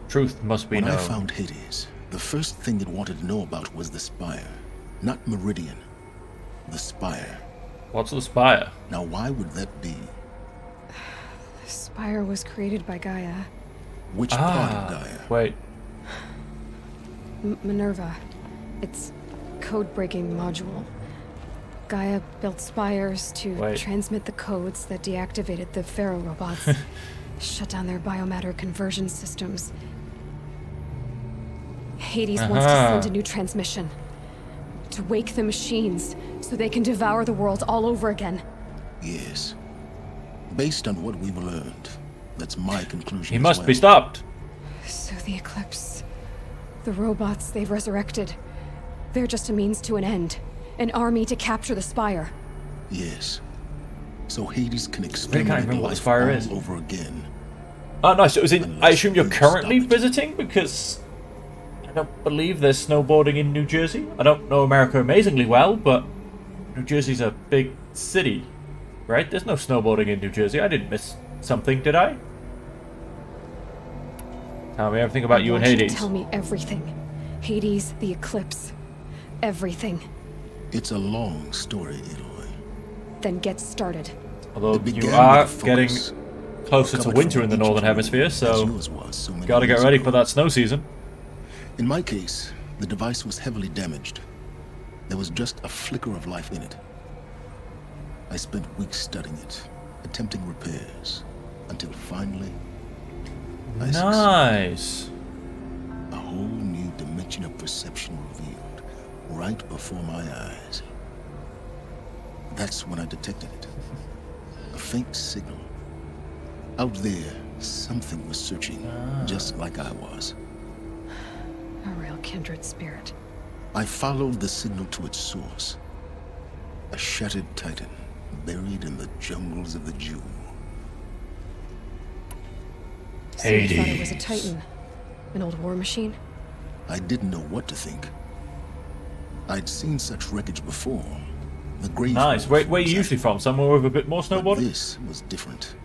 Truth must be known. When I found Hades, the first thing it wanted to know about was the Spire. Not Meridian. The Spire. What's the Spire? Now why would that be? The Spire was created by Gaia. Which part of Gaia? Wait. Minerva. It's code-breaking module. Gaia built spires to transmit the codes that deactivated the Pharaoh robots, shut down their biomatter conversion systems. Hades wants to send a new transmission. To wake the machines, so they can devour the world all over again. Yes. Based on what we've learned, that's my conclusion. He must be stopped. So the Eclipse, the robots they've resurrected, they're just a means to an end. An army to capture the Spire. Yes. So Hades can experiment what the Spire is over again. Oh, nice. So I assume you're currently visiting, because I don't believe there's snowboarding in New Jersey. I don't know America amazingly well, but New Jersey's a big city, right? There's no snowboarding in New Jersey. I didn't miss something, did I? Tell me everything about you and Hades. Tell me everything. Hades, the Eclipse, everything. It's a long story, Aloy. Then get started. Although you are getting closer to winter in the Northern Hemisphere, so gotta get ready for that snow season. In my case, the device was heavily damaged. There was just a flicker of life in it. I spent weeks studying it, attempting repairs, until finally I succeeded. A whole new dimension of perception revealed right before my eyes. That's when I detected it. A faint signal. Out there, something was searching, just like I was. A real kindred spirit. I followed the signal to its source. A shattered titan, buried in the jungles of the Jew. So you thought it was a titan? An old war machine? I didn't know what to think. I'd seen such wreckage before. The grave. Nice. Where are you usually from? Somewhere with a bit more snowboarding? But this was different.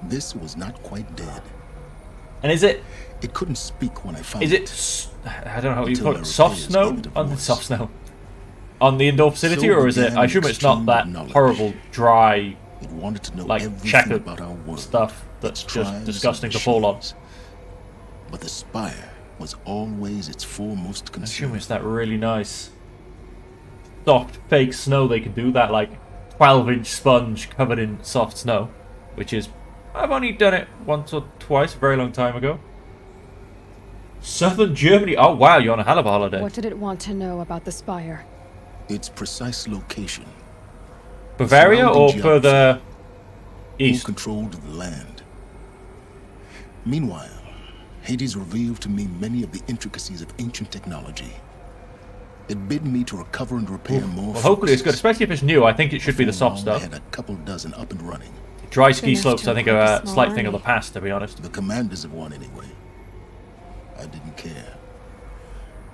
This was not quite dead. And is it? It couldn't speak when I found it. Is it? I don't know how you call it. Soft snow on the soft snow on the indoor facility, or is it? I assume it's not that horrible dry It wanted to know like everything checkered about our world, stuff that's its just tribes disgusting and to fall on. machines. But the spire was always its foremost I concern. assume it's that really nice soft fake snow they can do, that like 12-inch sponge covered in soft snow, which is, I've only done it once or twice a very long time ago. Southern Germany. Oh wow, you're on a hell of a holiday. What did it want to know about the spire? Its precise location. Bavaria or further east? Who controlled the land. Meanwhile, Hades revealed to me many of the intricacies of ancient technology. It bid me to recover and repair more. Well, hopefully it's good, especially if it's new. I think it should be the soft stuff. I had a couple dozen up and running. Dry ski slopes, I think, are a slight thing of the past, to be honest. The commanders of one, anyway. I didn't care.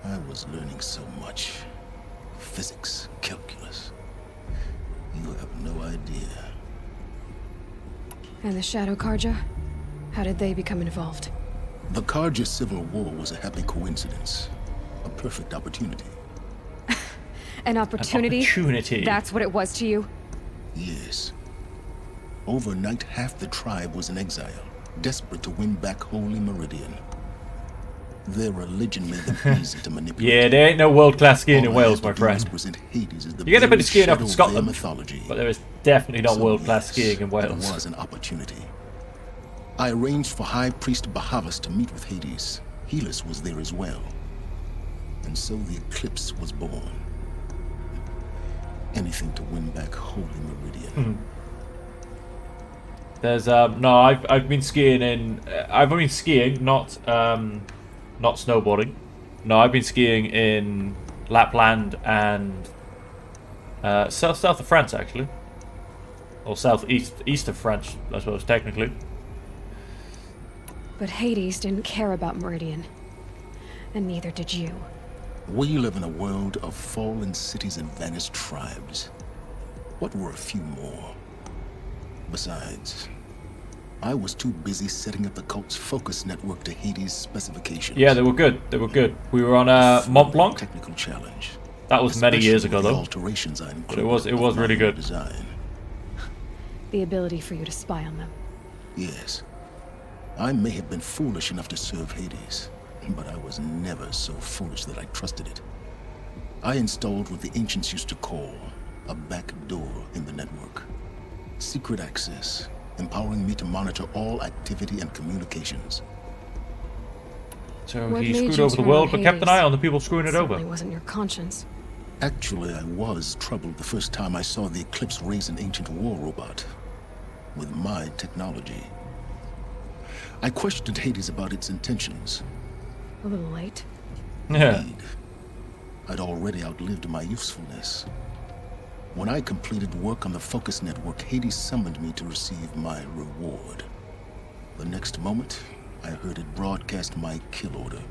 I was learning so much. Physics, calculus. You have no idea. And the Shadow Karja? How did they become involved? The Karja Civil War was a happy coincidence. A perfect opportunity. An opportunity? An opportunity. That's what it was to you? Yes. Overnight, half the tribe was in exile, desperate to win back Holy Meridian. Their religion made them easy to manipulate. Yeah, there ain't no world-class skiing in Wales, my friend. You get a bit of skiing up in Scotland, but there is definitely not world-class skiing in Wales. There was an opportunity. I arranged for High Priest Bahavas to meet with Hades. Helis was there as well. And so the eclipse was born. Anything to win back Holy Meridian. There's no, I've been skiing in. I've been skiing, not snowboarding. No, I've been skiing in Lapland and south of France, actually, or east of France, I suppose technically. But Hades didn't care about Meridian, and neither did you. We live in a world of fallen cities and vanished tribes. What were a few more? Besides, I was too busy setting up the cult's focus network to Hades' specifications. Yeah, they were good. They were good. We were on Mont Blanc. Technical challenge. That was many years ago, though. Alterations I but it was really good. Design. The ability for you to spy on them. Yes. I may have been foolish enough to serve Hades, but I was never so foolish that I trusted it. I installed what the ancients used to call a back door in the network. Secret access, empowering me to monitor all activity and communications. So he screwed over the world, but kept an eye on the people screwing it over. Certainly wasn't your conscience. Actually, I was troubled the first time I saw the Eclipse raise an ancient war robot with my technology. I questioned Hades about its intentions. A little late. Yeah. Indeed. I'd already outlived my usefulness. When I completed work on the Focus Network, Hades summoned me to receive my reward. The next moment, I heard it broadcast my kill order.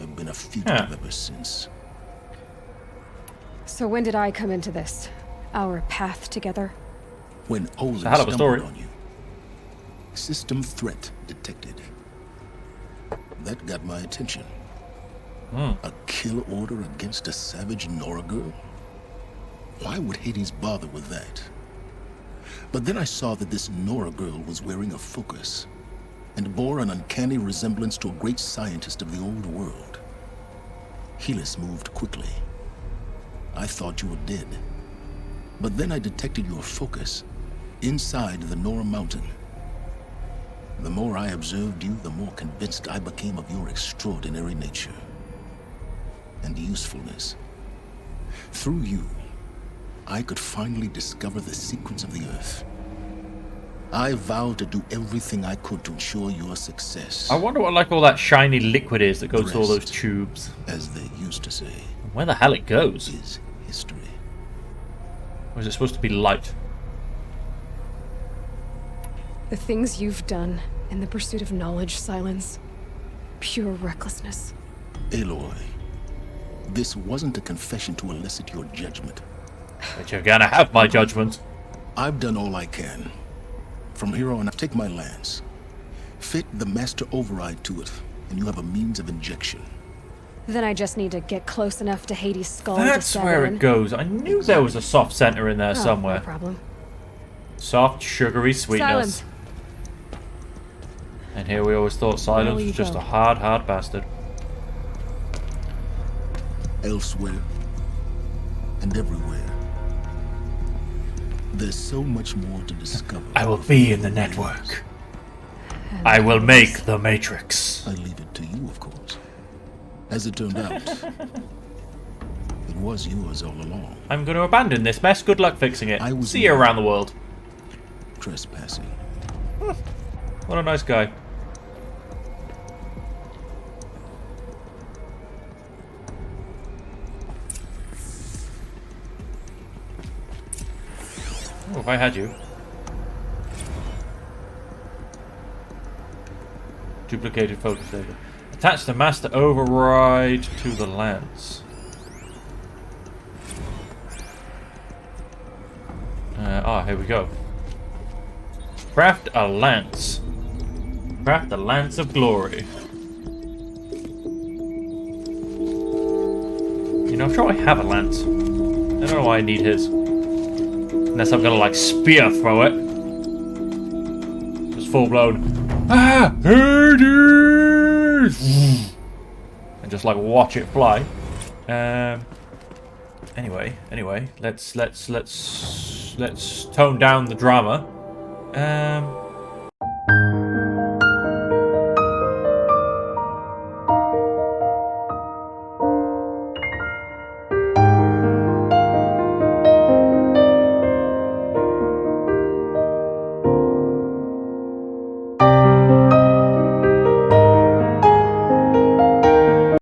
I've been a fugitive ever since. So when did I come into this? Our path together? When Olin stumbled on you. System threat detected. That got my attention. A kill order against a savage Nora girl? Why would Hades bother with that? But then I saw that this Nora girl was wearing a focus and bore an uncanny resemblance to a great scientist of the old world. Helis moved quickly. I thought you were dead. But then I detected your focus inside the Nora mountain. The more I observed you, the more convinced I became of your extraordinary nature and usefulness. Through you, I could finally discover the secrets of the Earth. I vowed to do everything I could to ensure your success. I wonder what all that shiny liquid is that goes to all those tubes. As they used to say. Where the hell it goes? Is history. Or is it supposed to be light? The things you've done in the pursuit of knowledge, Sylens. Pure recklessness. Aloy, this wasn't a confession to elicit your judgment. But you're gonna have my judgment. I've done all I can. From here on, take my lance. Fit the master override to it, and you have a means of injection. Then I just need to get close enough to Hades' skull to That's stab where in. it goes. I knew there was a soft center in there somewhere. No problem. Soft, sugary sweetness. Sylens. And here we always thought Sylens was just a hard bastard. Elsewhere and everywhere. There's so much more to discover. I will be in the network. I will make the Matrix. I leave it to you, of course. As it turned out, it was yours all along. I'm going to abandon this mess. Good luck fixing it. See you around the world. Trespassing. What a nice guy. Oh, if I had you. Duplicated focus data. Attach the master override to the lens. Here we go. Craft a lance. Craft the lance of glory. You know, I'm sure I have a lance. I don't know why I need his. Unless I'm gonna like spear throw it. Just full blown. Ah! Hades! And just like watch it fly. Anyway, let's tone down the drama.